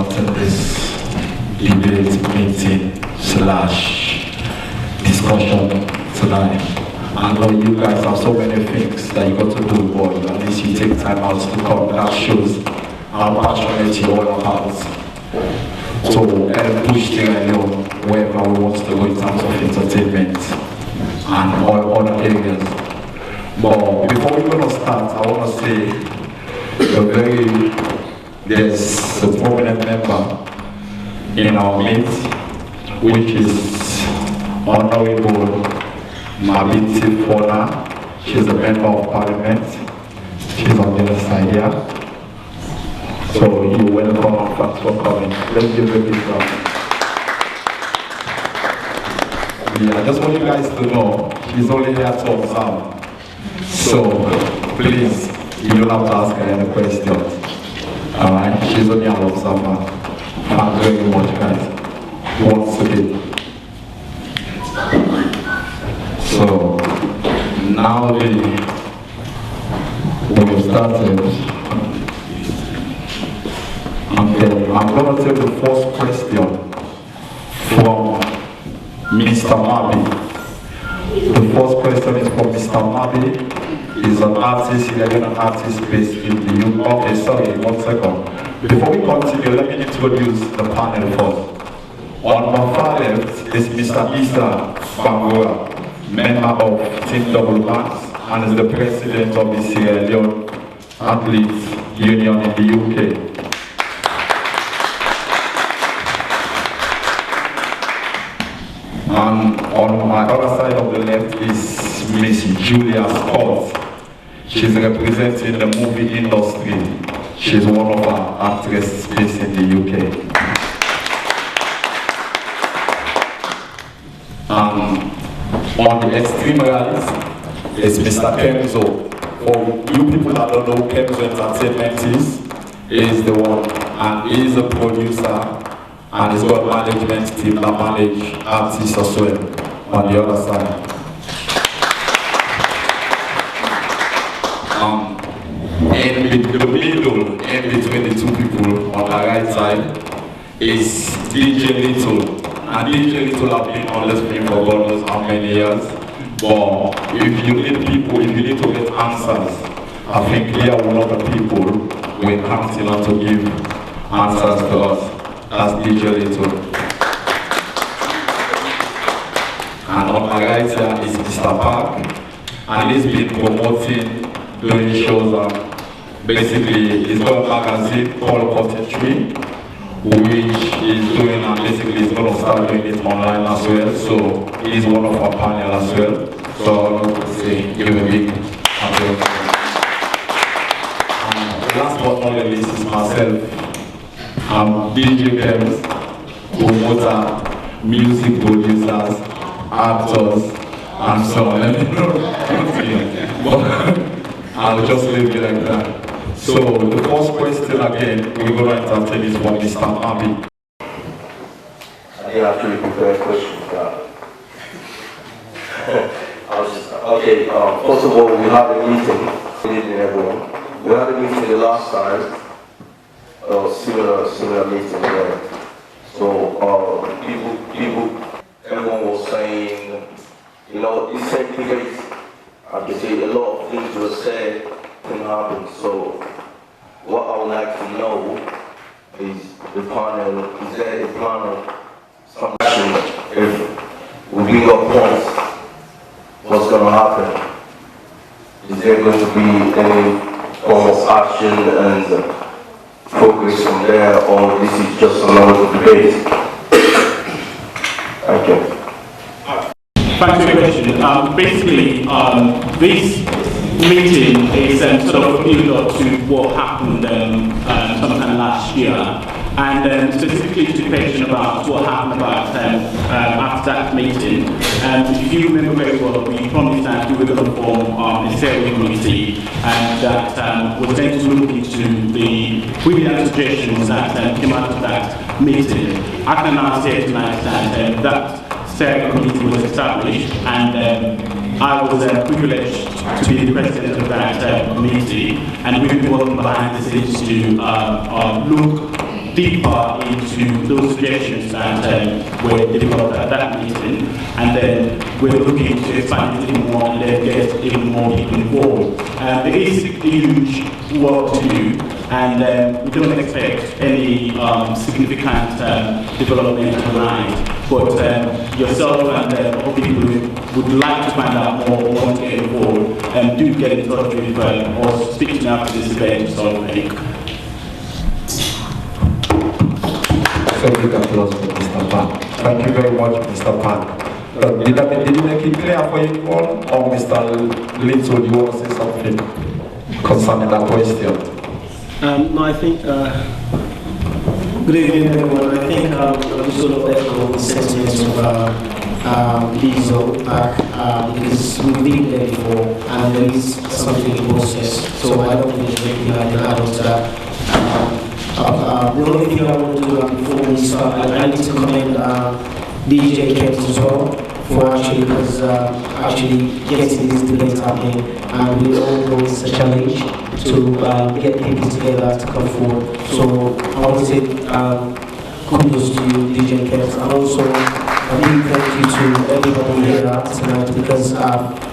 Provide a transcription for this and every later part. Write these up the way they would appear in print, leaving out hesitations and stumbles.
conducting this debate meeting slash discussion tonight. I know you guys have so many things that you got to do, but at least you take time out to come. That shows how passionate you all about to help push the wherever we want to go in terms of entertainment and all other areas. But before we're going to start, I want to say there's a prominent member in our midst, which is Honorable Mabiti Fona. She's a member of parliament. She's on the other side here. So you're welcome and thanks for coming. Let's give a big round. Yeah, I just want you guys to know she's only here to observe. So please, you don't have to ask her any questions. Alright, she's only an observer. Thanks very much, guys. Once again. So now we've started. Okay, I'm going to take the first question from Mr. Mabi. The first question is from Mr. Mabi. He's an artist, an artist based in the UK. Okay, sorry, 1 second. Before we continue, let me introduce the panel first. On my far left is Mr. Isa Bangura, member of Team Double Banks, and is the president of the Sierra Leone Athletes Union in the UK. And on my other side of the left is Miss Julia Scott. She's representing the movie industry. She's one of our actresses based in the UK. On the extreme right is Mr. Kenzo. For you people that don't know, Kenzo Entertainment is the one, and he is a producer, and he's got a management team that manage artists as well on the other side. In the middle, in between the two people on the right side is DJ Little. And DJ Little have been on the screen for God knows how many years. But if you need to get answers, I think here one of the people we're counting on to give answers to us. That's DJ Little. And on my right here is Mr. Park. And he's been promoting, doing shows, and basically he's got a magazine called Cotton Tree, which he's doing, and basically he's going to start doing it online as well. So he's one of our panel as well. So I want to say, give a big applause. Last but not least is myself. I'm DJ Kems, promoter, music producers, actors, and so on. I'll just leave it like that. So the first question again, we're going to entertain is from Mr. Abi. I didn't actually prepare a question. Okay, first of all, we had a meeting. Good evening, everyone. We had a meeting the last time. Similar meeting there. So everyone was saying, you know, this segregate. I can say a lot of things were said can happen. So what I would like to know is the panel. Is there a plan of some action if we bring up points? What's going to happen? Is there going to be any form of action and progress from there, or this is just another debate? Thank you. Thanks for your question. Basically, this meeting is sort of a build-up to what happened sometime last year. And specifically to the question about what happened about after that meeting, if you remember very well, we promised that we were going to form a steering committee, and that was going to look into the brilliant suggestions that came out of that meeting. I can now say tonight that that steering committee was established, and I was privileged to be the president of that meeting, and we've been working behind the scenes to look deeper into those suggestions that were developed at that meeting, and then we're looking to expand it even more and then get even more people involved. There is huge work to do, and we don't expect any significant development tonight. But yourself and other people who would like to find out more or want to get involved, do get in touch with or speak to me after this event. So, So big applause for Mr. Pan. Thank you very much, Mr. Pan. Did you make it clear for you all, or Mr. Little, you want to say something concerning that question? No, I think, good evening everyone. I think we sort of echo the sentiments of Diesel back because we've been there before and there is something in process. So I don't think there's anything I can add on to that. The only thing I want to do before we start, I need to commend DJ Kent as well for actually getting this debate happening, and we all know it's a challenge to get people together to come forward. So I want to say kudos to you, DJ Kent, and also a big thank you to everybody here tonight, because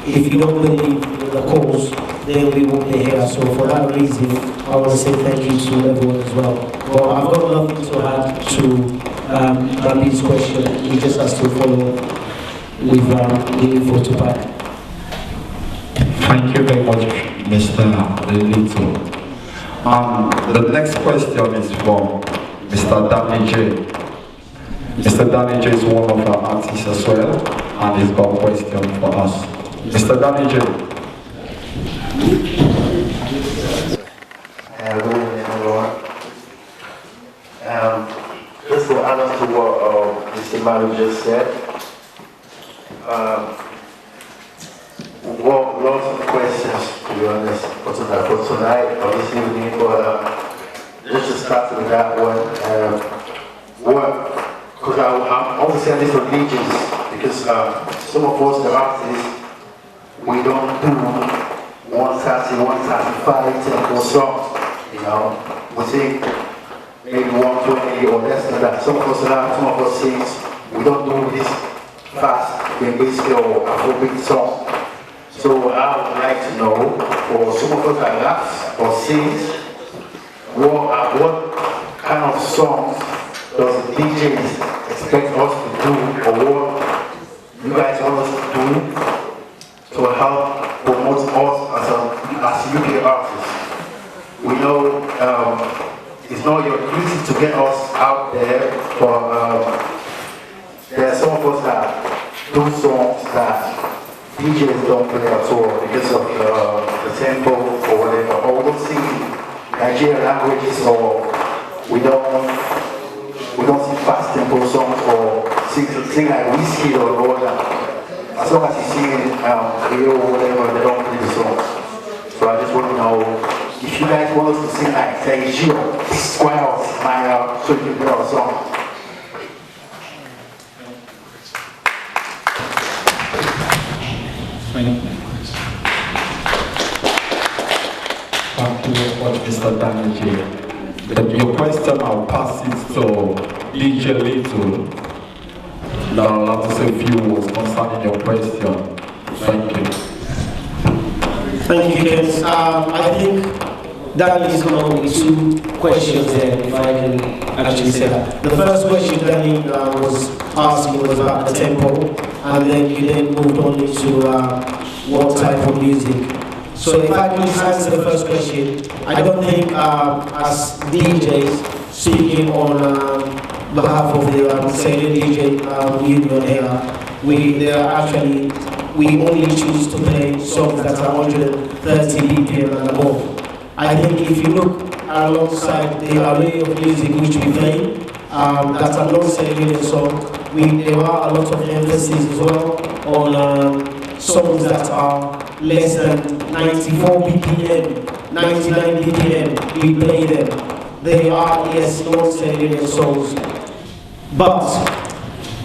if you don't believe in the cause, then we won't be here. So for that reason, I want to say thank you to everyone as well. Well, I've got nothing to add to Rabi's question. He just has to follow with the info to back. Thank you very much, Mr. Little. The next question is from Mr. Danny J. Mr. Danny J is one of our artists as well, and he's got a question for us. Mr. Danny J. Good evening, everyone. Just to add on to what Mr. Maru just said, lots of questions, to be honest, for tonight or this evening, but just to start with that one, because I'm obviously on this for DJs, because some of us, the artists, we don't do 130, 135 tempo songs, you know. We sing maybe 120 or less than that. Some of us rap, some of us sing. We don't do this fast, basically, or Afrobeat song. So I would like to know, for some of us that raps or sings, what kind of songs does the DJs expect us to do, or what you guys want us to do to help promote us as UK artists? We know it's not your duty to get us out there, but there are some of us that do songs that DJs don't play at all because of the tempo or whatever, or we don't sing Nigerian languages, or we don't sing fast tempo songs, or sing like whiskey or all that. As long as you sing Creole or whatever, they don't play the songs. So I just want to know if you guys want us to sing like say Gio, Squares, so you can play our song. Thank you very much, Mr. Danny J. Your question, I'll pass it to DJ Little. Now I'll have to say a few words concerning your question. Thank you. Thank you, Kent. I think Danny is going to be two questions there, if I can actually say that. The first question Danny was asking was about the tempo, and then you then moved on into what type of music. So if I can answer the first question, I don't think as DJs speaking on behalf of the Salone DJ union here, we only choose to play songs that are 130 BPM and above. I think if you look alongside the array of music which we play, that are non-Salone songs, there are a lot of emphasis as well on songs that are less than 94 BPM, 99 BPM, we play them. They are, yes, non-Salone songs. But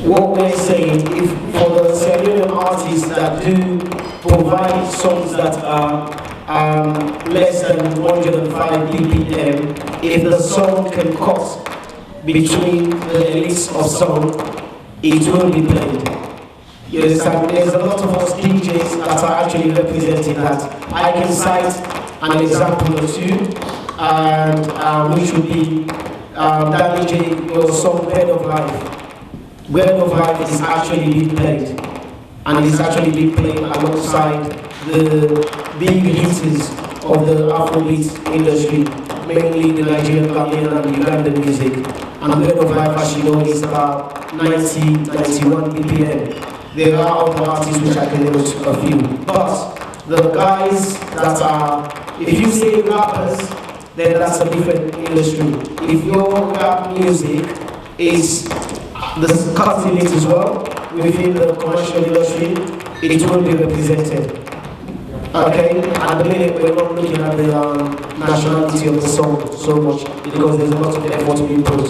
what we're saying, if for the Salone artists that do provide songs that are less than 105 BPM, if the song can cost between the elites of soul, it will be played. Yes, and there's a lot of us DJs that are actually representing that. I can cite an example or two, and which would be damaging your song Bread of Life. Bread of Life is actually being played, and it is actually being played alongside the big hitters of the Afrobeat industry, mainly the Nigerian, Ghanaian, and Ugandan music. And Bread of Life, as you know, is about 91 BPM. There are other artists which I can name a few, but the guys that are, if you say rappers, then that's a different industry. If your rap music is the cutting it as well within the commercial industry, it will be represented. Okay, at the minute we're not looking at the nationality of the song so much because there's a lot of effort being put.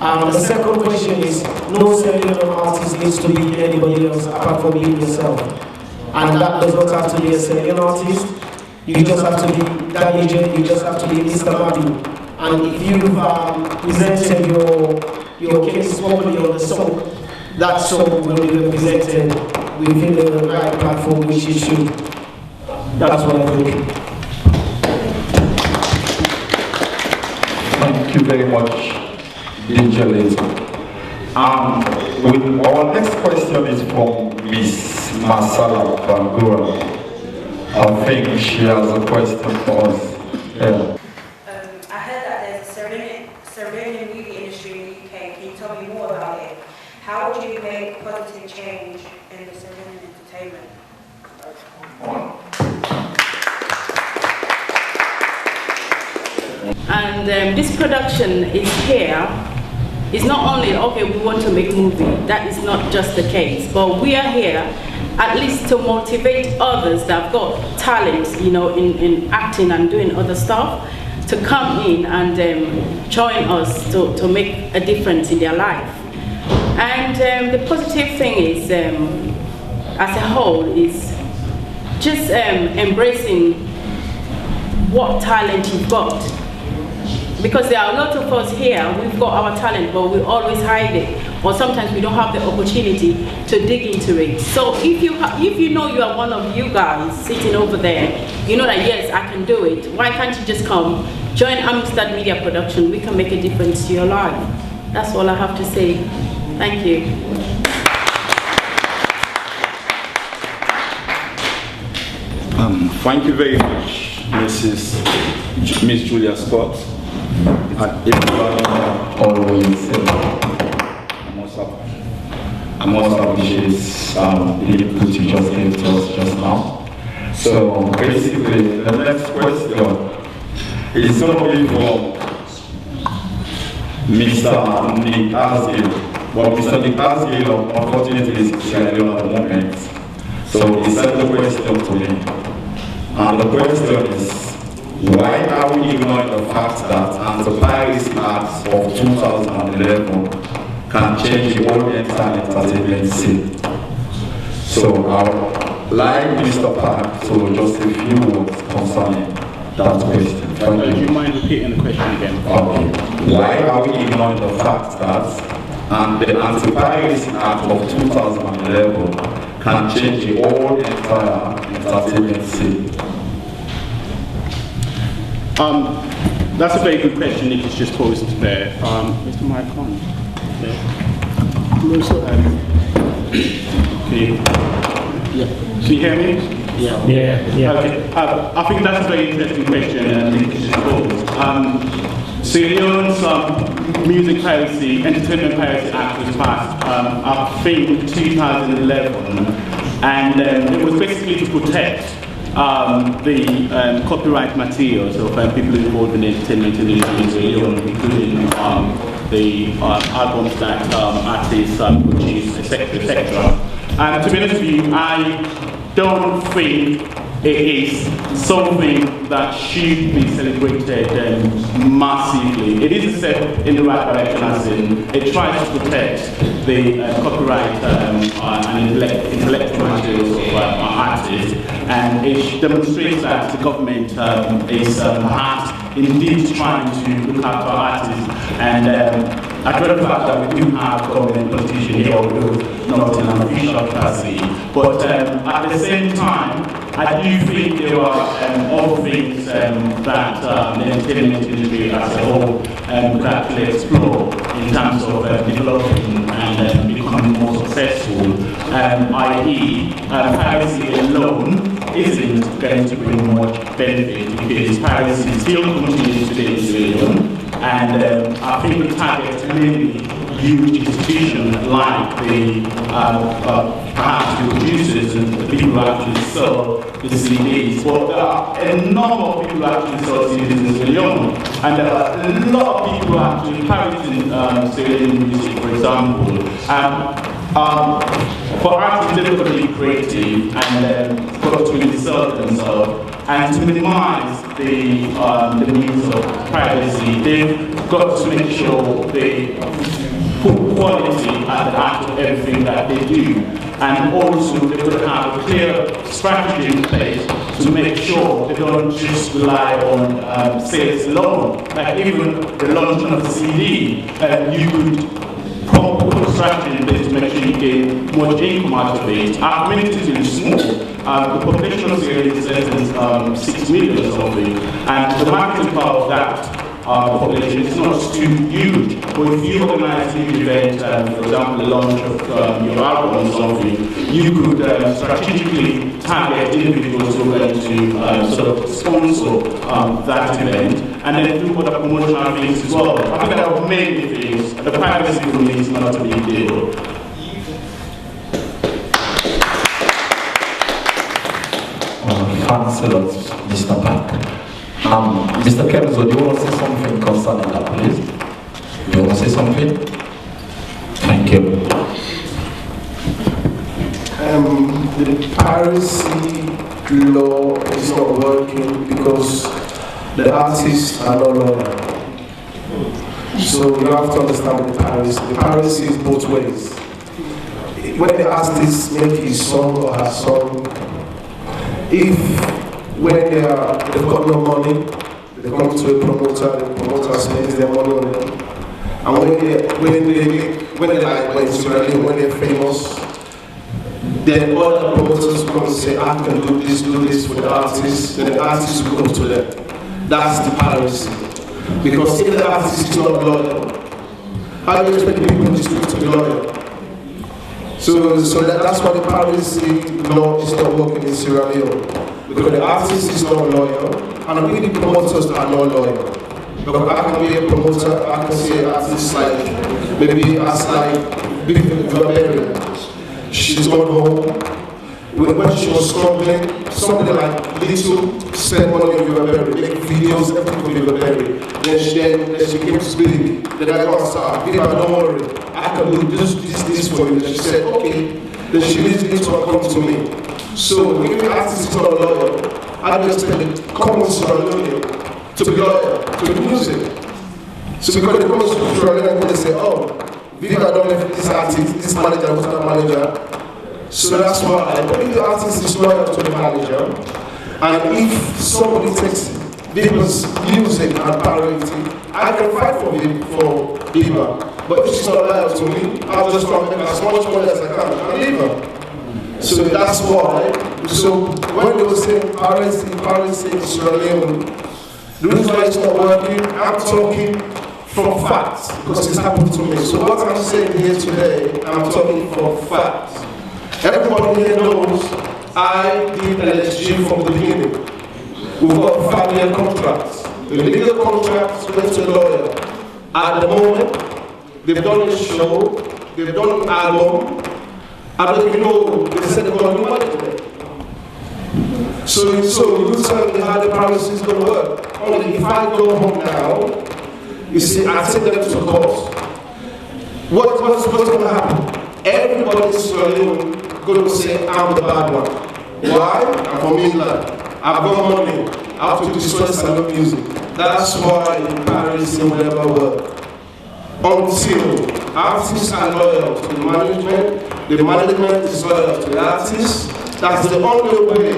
The second question is, no cellular artist needs to be anybody else apart from you yourself. And that does not have to be a cellular artist. You just have to be Danny J, you just have to be Mr. Madi. And if you've presented your case properly on the song, that song will be represented within the right platform which it should. That's what I think. Thank you very much, DJ Leto. Our next question is from Miss Masala Bangura. I think she has a question for us. Yeah. I heard that there's a Serenian music industry in the UK. Can you tell me more about it? How would you make positive change in the Serenian entertainment? And this production is here. It's not only, okay, we want to make a movie. That is not just the case. But we are here at least to motivate others that have got talents, you know, in acting and doing other stuff, to come in and join us to make a difference in their life. And the positive thing is, as a whole, is just embracing what talent you've got. Because there are a lot of us here, we've got our talent, but we always hide it. Or sometimes we don't have the opportunity to dig into it. So if you know you are one of you guys sitting over there, you know that yes, I can do it. Why can't you just come, join Amistad Media Production? We can make a difference to your life. That's all I have to say. Thank you. Thank you very much, Miss Julia Scott. Always. I must appreciate the input you just gave to us just now. So basically, the next question is going to be from Mr. Nick Asgill. Well, Mr. Nick Asgill, unfortunately, is Sierra Leone at the moment. So he sent the question to me. And the question is, why are we ignoring the fact that Anti-Piracy Act of 2011 can change the whole entire entertainment scene? So I would like Mr. Park to just a few words concerning that question. Do you mind repeating the question again? Okay. Why are we ignoring the fact that the Anti-Piracy Act of 2011 can change the whole entire entertainment scene? That's a very good question Nick has just posed there. Mr. Marcon. Can you hear me? Yeah. Okay. I think that's a very interesting question Nick has just posed. Sierra Leone's Music Piracy, Entertainment Piracy Act was passed, I think, in 2011, and it was basically to protect the copyright materials of people involved in the entertainment industry in Sierra Leone, including the albums that artists produce, etc. And to be honest with you, I don't think it is something that should be celebrated massively. It is a step in the right direction, as in it tries to protect the copyright and intellectual materials of artists, and it demonstrates that the government is perhaps indeed trying to look after artists and I dread the fact that we do have government politicians here, although not in an official capacity. But at the same time, I do think there are other things that the entertainment industry as a whole could actually explore in terms of developing and becoming more successful, i.e. Piracy alone isn't going to bring much benefit because piracy still continues today in Sierra Leone, and I think the target mainly huge institutions like the perhaps the producers and the people who actually sell the CDs. But there are a number of people who actually sell CDs in Sierra Leone, and there are a lot of people who actually pirating Sierra Leone music, for example. For artists, they've got to be creative and got to insert themselves, and to minimize the means of privacy, they've got to make sure they put quality at the heart of everything that they do. And also, they've got to have a clear strategy in place to make sure they don't just rely on sales alone. Like even the launching of the CD, you could put a strategy in place to make sure you get much income out of it. Our community is really small. The population of Sierra Leone is less than 6 million or something, and the marketing power of that population is not too huge. But if you organize a huge event, for example, the launch of your album or something, you could strategically target individuals who are going to sort of sponsor that event, and then do other promotional things as well. I think there are many things. The privacy for me is not a big deal. Thanks a lot, Mr. Park. Mr. Kenzo, do you want to say something concerning that, please? Do you want to say something? Thank you. The piracy law is not working because the artists are no longer. So you have to understand the piracy. The piracy is both ways. When the artist makes his song or her song, when they've got no money, they come to a promoter, the promoter spends their money on them. And when they're famous, then other promoters come and say, I can do this for the artist, then the artist will go to them. That's the piracy. Because if the artist is not loyal, how do you expect the people in the street to be loyal? So that's why the piracy law is not working in Sierra Leone. Because the artist is not loyal, and I think the promoters are not loyal. Because I can be a promoter, I can see an artist like, maybe as like, Viva, she's gone home. When she was struggling, somebody like Little spent money on Viva, make videos, everything for Viva. Then she came to speak. Then I got started. Viva, don't worry, I can do this for you. Then she said, okay. Then she leaves Little and come to me. So if the artist is not loyal, I just tell the common Sierra Leone to be loyal to the music. So because the common Sierra Leone, they say, oh, Viva don't left this artist, this manager was not manager. So that's why. But if the artist is loyal to the manager, and if somebody takes Viva's music and parody, I can fight for Viva. But if she's not loyal to me, I'll just try to make as much money as I can and leave her. So that's why. So when they were saying piracy in Sierra Leone, the reason why it's not working, I'm talking from facts because it's happened to me. So what I'm saying here today, I'm talking from facts. Everybody here knows I did LSG from the beginning. We've got 5-year contracts. The legal contracts went to a lawyer. At the moment, they've done a show, they've done an album. I don't even know, they said they're going to do money today. So you tell me how the piracy is going to work. Only if I go home now, you see, I take them to court. What's going to happen? Everybody in Sierra Leone going to say I'm the bad one. Why? I'm from England. I've got money. I have to destroy salone music. That's why piracy will never work. Until artists are loyal to the management is loyal to the artists. That's the only way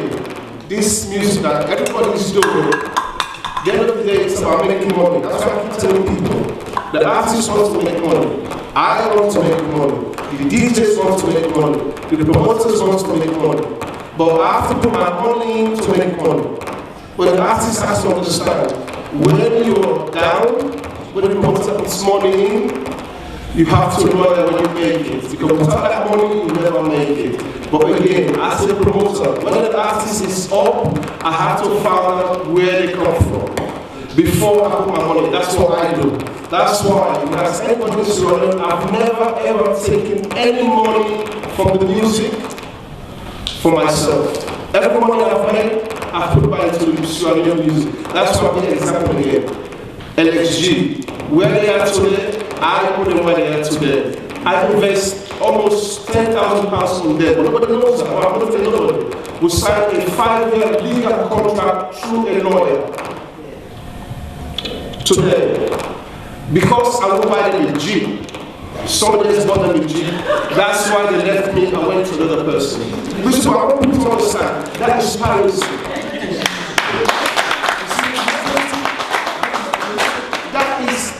this music that everybody is doing, at the end of the day, it's about making money. That's why I keep telling people, The artists want to make money. I want to make money. The DJs want to make money. The promoters want to make money. But I have to put my money in to make money. But the artist has to understand, when you're down, when the promoter puts money in, you have to know that when you make it. Because without that money, you never make it. But again, as a promoter, when the artist is up, I have to find out where they come from before I put my money. That's what I do. That's why, as anybody is running, I've never ever taken any money from the music for myself. Every money I've made, I put back into the surrounding music. That's why I'm an example here. LXG, where they are today, I put them where they are today. I invest almost £10,000 on them. But nobody knows that. I'm not telling nobody. We signed a 5-year legal contract through a lawyer today. Because I won't buy them a Jeep. Somebody else bought them a Jeep. That's why they left me and went to another person. Which is why I want people to understand. That is piracy.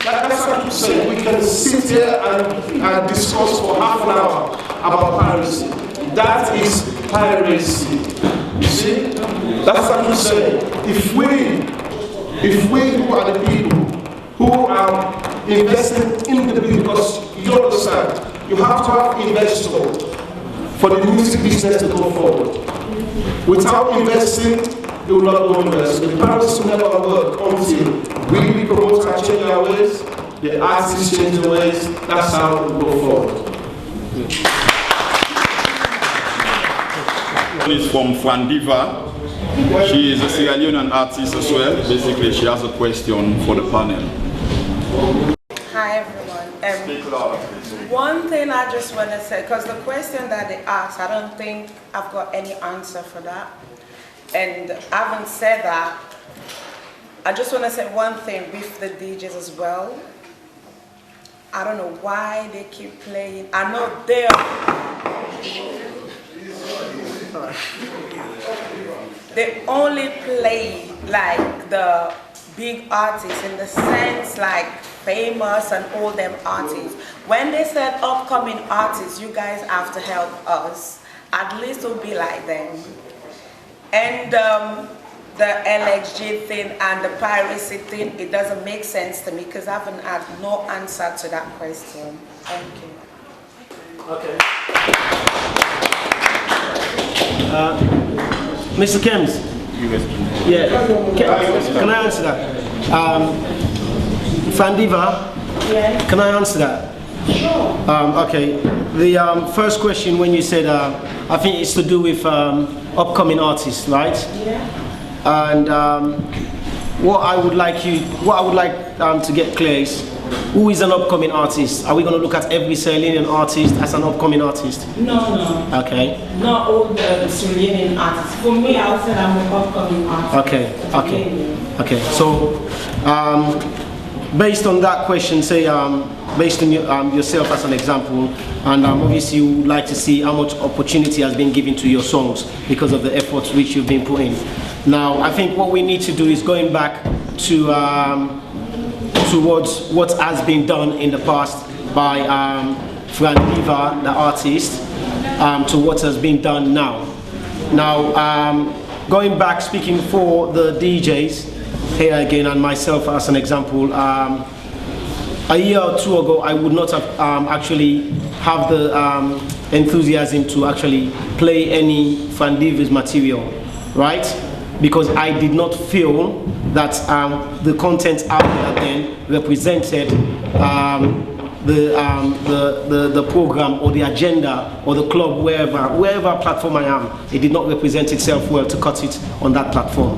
That's what I'm saying. We can sit here and discuss for half an hour about piracy. That is piracy. You see? That's what I'm saying. If we who are the people who are investing in the people, because you don't understand, you have to have investors for the music business to go forward. Without investing, it will not go anywhere. So the piracy will never work until we promote and change our ways, the artists change their ways. That's how we go forward. One is from Frandiva. She is a Sierra Leonean artist as well. Basically, she has a question for the panel. Hi everyone. One thing I just want to say, because the question that they asked, I don't think I've got any answer for that. And having said that, I just want to say one thing with the DJs as well. I don't know why they keep playing. I know they only play like the big artists, in the sense like famous and all them artists. When they said upcoming artists, you guys have to help us. At least it'll be like them. And the LXG thing and the piracy thing, it doesn't make sense to me because I haven't had no answer to that question. Thank you. Okay. Mr. Kems. Yeah. Can I answer that? Frandiva. Yes. Can I answer that? Sure. Okay. The first question, when you said, I think it's to do with upcoming artists, right? Yeah. And what I would like to get clear is, who is an upcoming artist? Are we going to look at every Sierra Leonean artist as an upcoming artist? No. Okay. Not all the Sierra Leonean artists. For me, I would say I'm an upcoming artist. Okay. So, based on that question, say, based on yourself as an example, and obviously you would like to see how much opportunity has been given to your songs because of the efforts which you've been putting. Now, I think what we need to do is going back to towards what has been done in the past by Frandiva, the artist, to what has been done now. Now, going back, speaking for the DJs here again, and myself as an example, a year or two ago, I would not have actually have the enthusiasm to actually play any Frandiva's material, right? Because I did not feel that the content out there then represented the program or the agenda or the club, wherever platform I am. It did not represent itself well to cut it on that platform.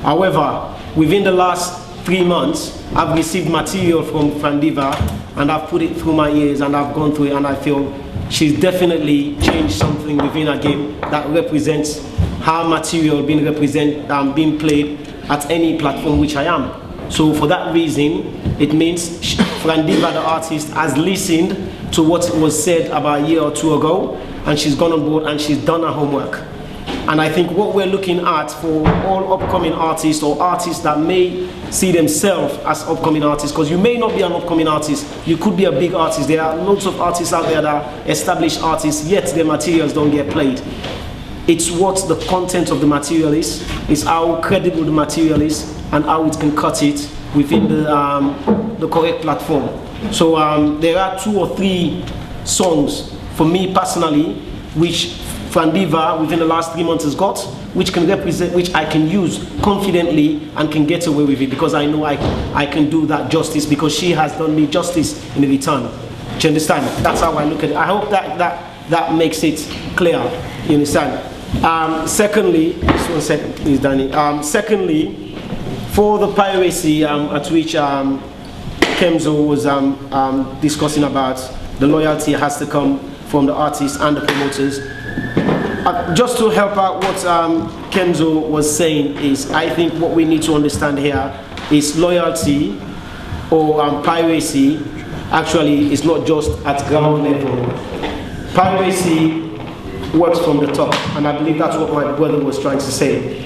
However, within the last 3 months, I've received material from Frandiva and I've put it through my ears and I've gone through it, and I feel she's definitely changed something within her game that represents her material being played at any platform which I am. So for that reason, it means Frandiva, the artist, has listened to what was said about a year or two ago, and she's gone on board and she's done her homework. And I think what we're looking at for all upcoming artists or artists that may see themselves as upcoming artists, because you may not be an upcoming artist, you could be a big artist. There are lots of artists out there that are established artists, yet their materials don't get played. It's what the content of the material is how credible the material is, and how it can cut it within the correct platform. So there are 2 or 3 songs for me personally, which Frandiva within the last 3 months has got, which can represent, which I can use confidently and can get away with it, because I know I can do that justice, because she has done me justice in return. Do you understand? That's how I look at it. I hope that makes it clear. You understand? Secondly, just 1 second, please, Danny. Secondly, for the piracy at which Kemzo was discussing about, the loyalty has to come from the artists and the promoters. Just to help out what Kemzo was saying is, I think what we need to understand here is loyalty or piracy actually is not just at ground level. Piracy works from the top, and I believe that's what my brother was trying to say.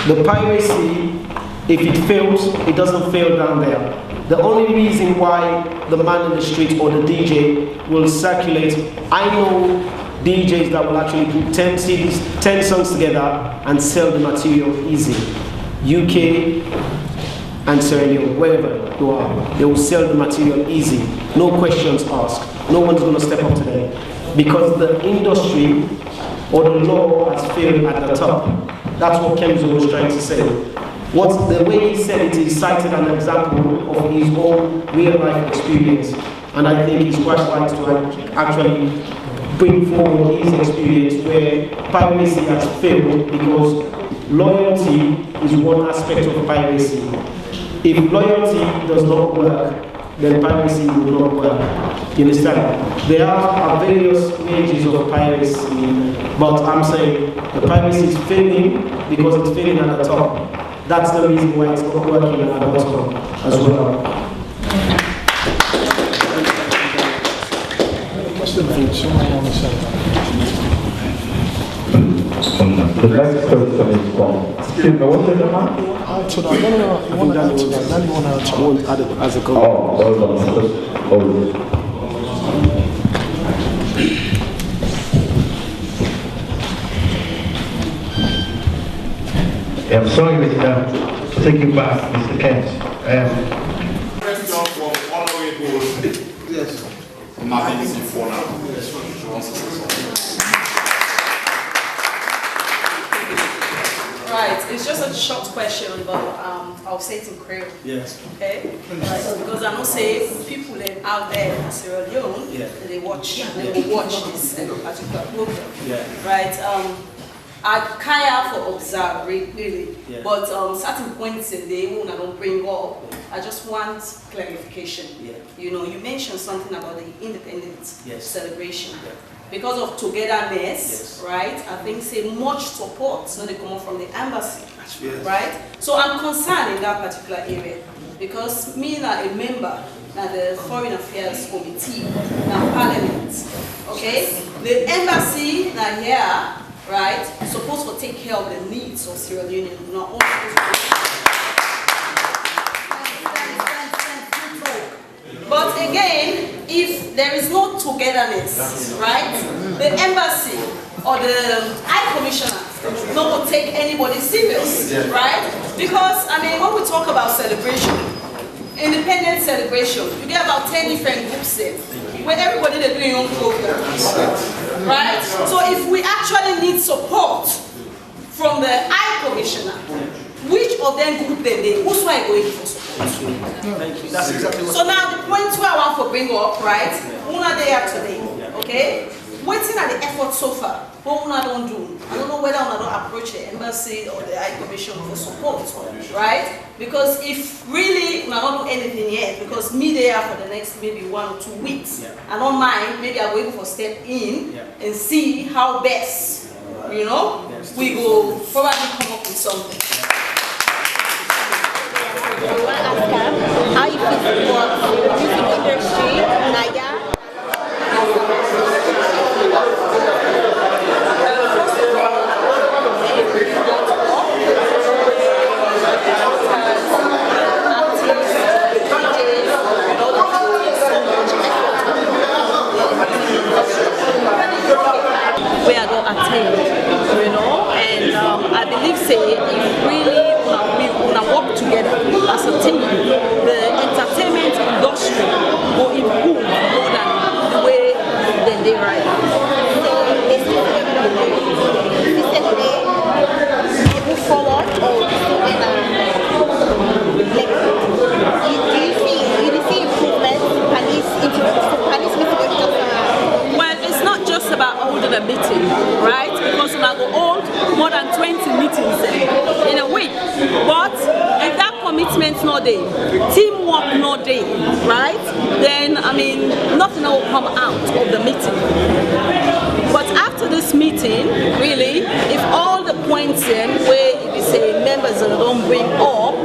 The piracy, if it fails, it doesn't fail down there. The only reason why the man in the street or the DJ will circulate, I know DJs that will actually put 10 CDs, 10 songs together and sell the material easy. UK and Sierra Leone, wherever you are, they will sell the material easy. No questions asked. No one's going to step up to them. Because the industry or the law has failed at the top. That's what Kemzo was trying to say. The way he said it, he cited an example of his own real life experience. And I think he's quite right to actually bring forward his experience where piracy has failed, because loyalty is one aspect of piracy. If loyalty does not work, then piracy will not work. You understand? There are various ranges of piracy, but I'm saying the piracy is failing because it's failing at the top. That's the reason why it's not working at the bottom as well. The next person is from Steve. What's your name? As a I'm sorry to take you back, Mr. Kent. Question from Honorable Martin Sifona. Right, it's just a short question, but I'll say it in Creole. Yes. Okay? Right, because I know say people out there in Sierra Leone, they will watch this particular program. Yeah. Right? I kind of observe really, but certain points in the one I don't bring up. I just want clarification. Yeah. You know, you mentioned something about the independence celebration. Yeah. Because of togetherness, right? I think say much support so they come from the embassy, right? So I'm concerned in that particular area because me now a member of the Foreign Affairs Committee, now Parliament, okay? The embassy now here, right, supposed to take care of the needs of Sierra Leone, not But again, if there is no togetherness, right, the embassy or the High Commissioner not going to take anybody serious, right? Because, I mean, when we talk about celebration, independence celebration, you get about 10 different groups there, where everybody they're doing your own programs, right? So if we actually need support from the High Commissioner, which of them group they who's why going for support? Thank you. That's exactly what. So now the point where I want to bring up, right? Una day today, okay? Waiting at the effort so far, what Una don't do. I don't know whether Una don't approach the embassy or the High Commission for support, right? Because if really Una don't do anything yet, because me there for the next maybe 1 or 2 weeks, I don't mind. Maybe I'll wait for step in and see how best, you know, we go probably come up with something. I want to ask her how you feel about the music industry, Naya. day, right? So it's still going to move forward, or still going to see improvements? Well, it's not just about holding a meeting, right? Because we will hold more than 20 meetings in a week. But if that commitment not there, teamwork not there, right? Then I mean, nothing will come out of the meeting. But after this meeting, really, if all the points in where you say members don't bring up,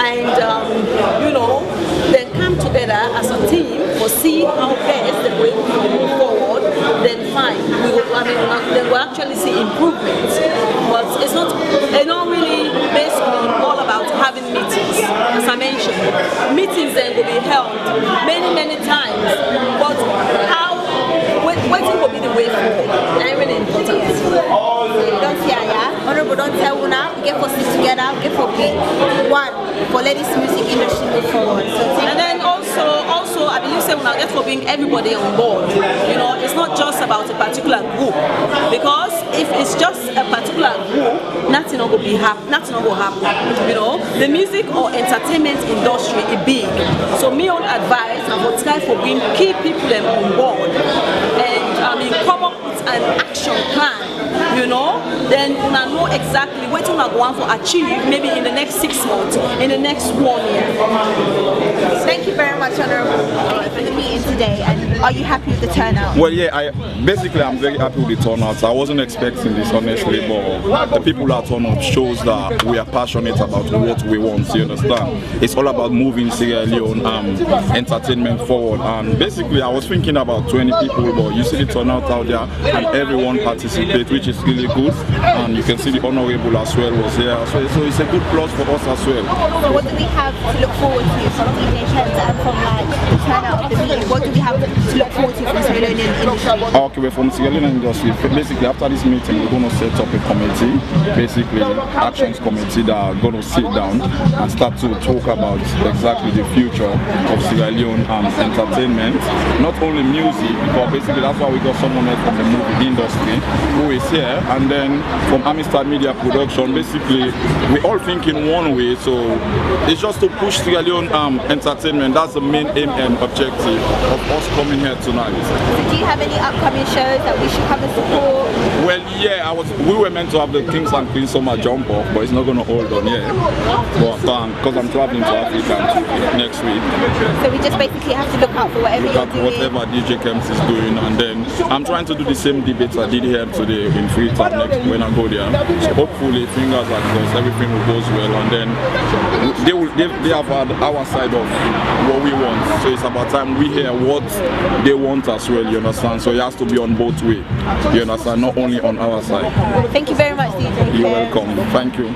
and you know, then come together as a team for see how best the way we can move forward, then fine. Then we'll actually see improvements. But it's not really based on all about having meetings. As I mentioned, meetings then will be held many times. But how waiting will be the way forward. That's really important. Don't say, yeah. Honorable, don't tell you now. We get for sit together. We get for be one for let this music industry move forward. And then also, I believe say when I get for being everybody on board. You know, it's not just about a particular group, because if it's just a particular group, nothing will be happen. Nothing will happen. You know, the music or entertainment industry is big. So me on advice, I would try for being key people them on board, and come up with an action plan. You know, then I know exactly what I want to achieve, maybe in the next 6 months, in the next 1 year. Thank you very much, Honorable, for the meeting today. And are you happy with the turnout? Well, yeah, I'm very happy with the turnout. I wasn't expecting this, honestly, but the people that turn up shows that we are passionate about what we want. You understand? It's all about moving Sierra Leone entertainment forward. And basically, I was thinking about 20 people, but you see the turnout out there, and everyone participates, which is really good. And you can see the Honorable as well was here. So it's a good plus for us as well. So what do we have to look forward to from DJ Trends and from like the turnout of the meeting? What do we have to look forward to from Sierra Leone industry? Okay, we're from Sierra Leone industry. Basically, after this meeting, we're going to set up a committee, basically actions committee that are going to sit down and start to talk about exactly the future of Sierra Leone entertainment. Not only music, but basically that's why we got someone else from the movie industry who is here, and then from Amistad Media Production. Basically, we all think in one way, so it's just to push Sierra Leone entertainment. That's the main aim and objective of us coming here tonight. So do you have any upcoming shows that we should come and support? Well, yeah, we were meant to have the Kings and Queens Summer Jump Off, but it's not going to hold on yet. But because I'm traveling to Africa next week. So we just basically have to look out for whatever you're doing. Whatever DJ Kems is doing, and then I'm trying to do the same debates I did here today in Freetown next when I go there. So hopefully, fingers are crossed, everything will go well, and then they have had our side of what we want. So it's about time we hear what they want as well. You understand? So it has to be on both ways. You understand? Not only on our side. Thank you very much, DJ. You're welcome. Thank you.